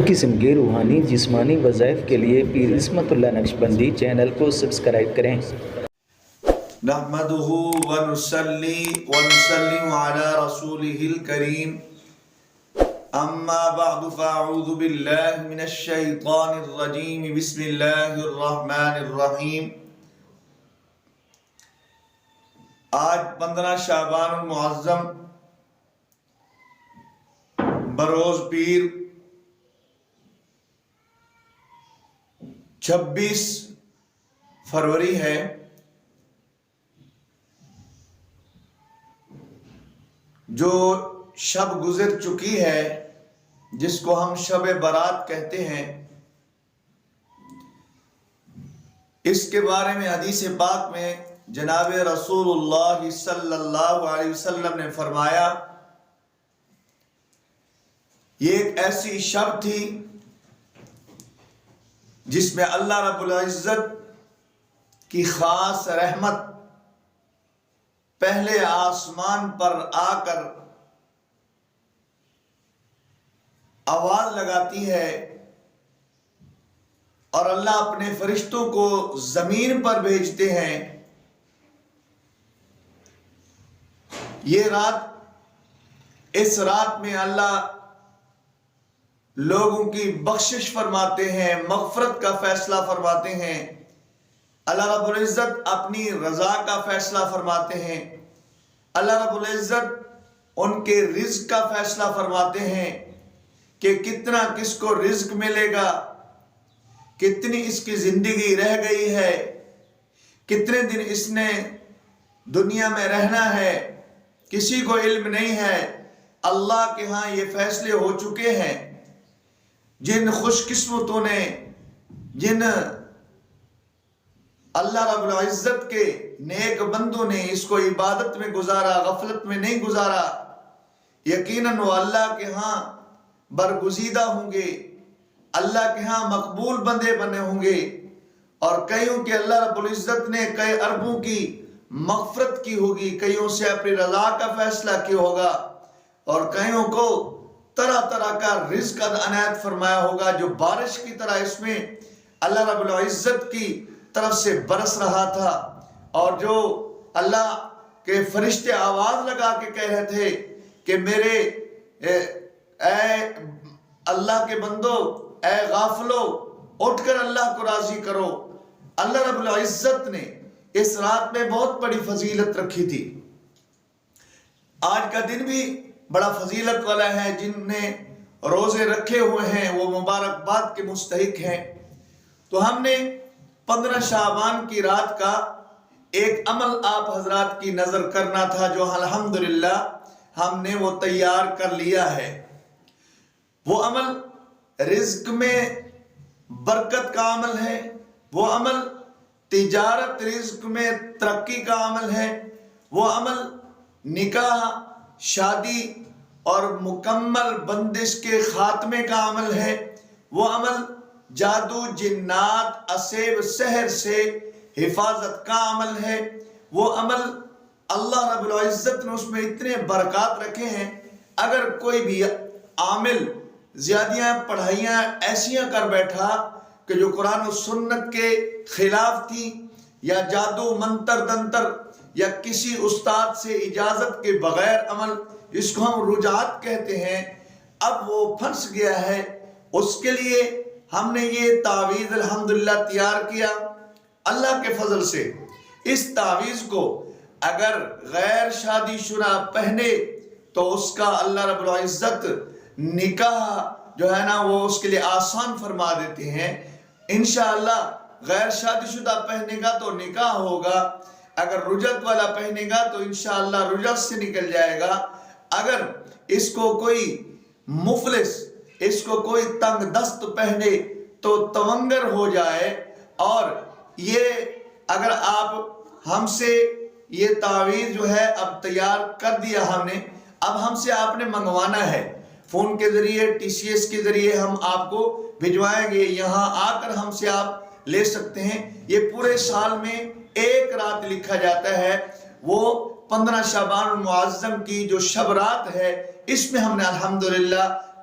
قسم کے روحانی جسمانی وظائف کے لیے پیر عصمت اللہ نقشبندی چینل کو سبسکرائب کریں۔ نحمده ونصلي ونسلم على رسوله الكريم اما بعد فاعوذ بالله من الشيطان الرجيم بسم الله الرحمن الرحیم۔ آج 15 شعبان المعظم بروز پیر 26 فروری ہے۔ جو شب گزر چکی ہے جس کو ہم شب برات کہتے ہیں، اس کے بارے میں حدیث پاک میں جناب رسول اللہ صلی اللہ علیہ وسلم نے فرمایا، یہ ایک ایسی شب تھی جس میں اللہ رب العزت کی خاص رحمت پہلے آسمان پر آ کر آواز لگاتی ہے اور اللہ اپنے فرشتوں کو زمین پر بھیجتے ہیں۔ یہ رات، اس رات میں اللہ لوگوں کی بخشش فرماتے ہیں، مغفرت کا فیصلہ فرماتے ہیں، اللہ رب العزت اپنی رضا کا فیصلہ فرماتے ہیں، اللہ رب العزت ان کے رزق کا فیصلہ فرماتے ہیں کہ کتنا کس کو رزق ملے گا، کتنی اس کی زندگی رہ گئی ہے، کتنے دن اس نے دنیا میں رہنا ہے، کسی کو علم نہیں ہے۔ اللہ کے ہاں یہ فیصلے ہو چکے ہیں۔ جن خوش قسمتوں نے، جن اللہ رب العزت کے نیک بندوں نے اس کو عبادت میں گزارا، غفلت میں نہیں گزارا، یقیناً وہ اللہ کے ہاں برگزیدہ ہوں گے، اللہ کے ہاں مقبول بندے بنے ہوں گے۔ اور کئیوں کے اللہ رب العزت نے کئی اربوں کی مغفرت کی ہوگی، کئیوں سے اپنی رضا کا فیصلہ کیا ہوگا، اور کئیوں کو طرح طرح کا رزق عنایت فرمایا ہوگا جو بارش کی طرح اس میں اللہ رب العزت کی طرف سے برس رہا تھا، اور جو اللہ کے فرشتے آواز لگا کے کہہ رہے تھے کہ میرے اے اللہ کے بندو، اے غافلو، اٹھ کر اللہ کو راضی کرو۔ اللہ رب العزت نے اس رات میں بہت بڑی فضیلت رکھی تھی۔ آج کا دن بھی بڑا فضیلت والا ہے۔ جن نے روزے رکھے ہوئے ہیں وہ مبارکباد کے مستحق ہیں۔ تو ہم نے 15 شعبان کی رات کا ایک عمل آپ حضرات کی نظر کرنا تھا، جو الحمدللہ ہم نے وہ تیار کر لیا ہے۔ وہ عمل رزق میں برکت کا عمل ہے، وہ عمل تجارت رزق میں ترقی کا عمل ہے، وہ عمل نکاح، شادی اور مکمل بندش کے خاتمے کا عمل ہے، وہ عمل جادو، جنات، اسیب، سحر سے حفاظت کا عمل ہے، وہ عمل اللہ رب العزت نے اس میں اتنے برکات رکھے ہیں۔ اگر کوئی بھی عامل زیادیاں پڑھائیاں ایسیاں کر بیٹھا کہ جو قرآن و سنت کے خلاف تھی، یا جادو منتر دنتر، یا کسی استاد سے اجازت کے بغیر عمل، جس کو ہم رجعات کہتے ہیں، اب وہ پھنس گیا ہے، اس کے لیے ہم نے یہ تعویذ الحمدللہ تیار کیا اللہ کے فضل سے۔ اس تعویذ کو اگر غیر شادی شدہ پہنے تو اس کا اللہ رب العزت نکاح جو ہے نا وہ اس کے لیے آسان فرما دیتے ہیں۔ انشاءاللہ غیر شادی شدہ پہنے گا تو نکاح ہوگا، اگر رجعت والا پہنے گا تو انشاءاللہ رجعت سے نکل جائے گا۔ اگر اس کو کوئی مفلس، اس کو کوئی تنگ دست پہنے تو تونگر ہو جائے۔ اور یہ اگر آپ ہم سے یہ تعویذ جو ہے اب تیار کر دیا ہم نے، اب ہم سے آپ نے منگوانا ہے، فون کے ذریعے، ٹی سی ایس کے ذریعے ہم آپ کو بھجوائیں گے، یہاں آ کر ہم سے آپ لے سکتے ہیں۔ یہ پورے سال میں ایک رات لکھا جاتا ہے، وہ 15 شعبان المعظم کی جو شب رات ہے، اس میں ہم نے الحمدللہ